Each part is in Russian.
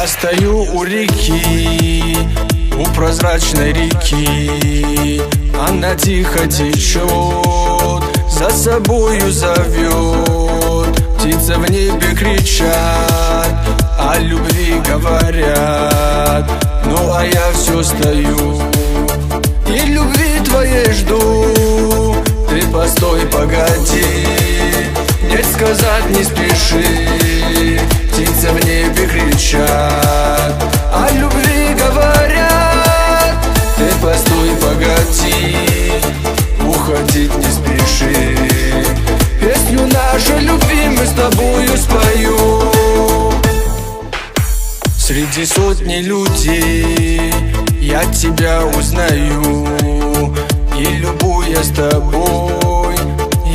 стою у реки, у прозрачной реки. Она тихо течет, за собою зовет. Птицы в небе кричат, о любви говорят. Ну а я все стою и любви твоей жду. Ты постой, погоди, нет, сказать не спеши. Птицы в небе кричат, о любви говорят. Ты постой, погоди, уходить не спеши. Песню нашей любви мы с тобою спою. Среди сотни людей я тебя узнаю, и любуясь тобой,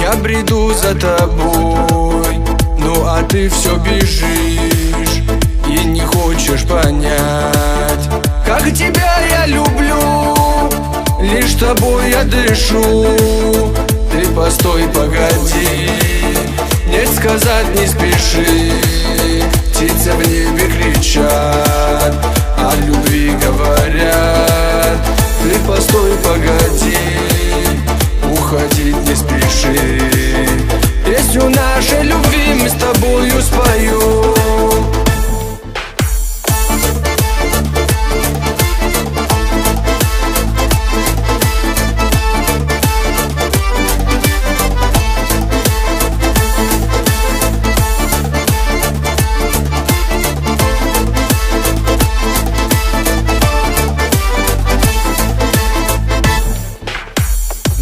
я бреду за тобой. Ну а ты все бежишь и не хочешь понять, как тебя я люблю, лишь тобой я дышу. Ты постой, погоди, нет, сказать не спеши. Птицы в небе кричат, о любви говорят. Ты постой, погоди, уходить не спеши. Песню нашей любви мы с тобою спою.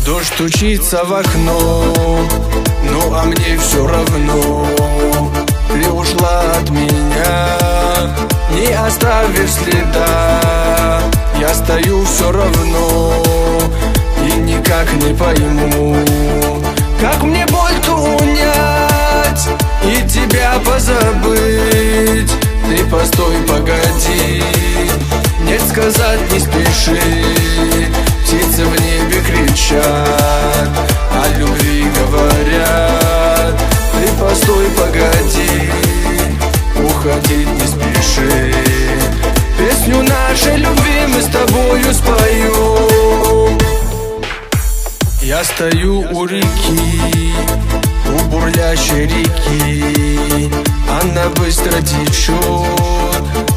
Дождь стучится в окно, ну а мне все равно. Ты ушла от меня, не оставив следа. Я стою все равно и никак не пойму, как мне боль-то унять и тебя позабыть. Ты постой, погоди, нет, сказать не спеши. Птицы в небе кричат, о любви говорят. Ты постой, погоди, уходить не спеши. Песню нашей любви мы с тобою спою. Я стою у реки, у бурлящей реки. Она быстро течет,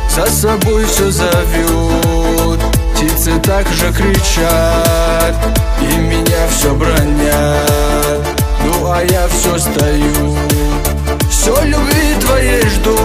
за собой все зовет. Птицы так же кричат и меня все бронят. Ну а я все стою, все любви твоей жду.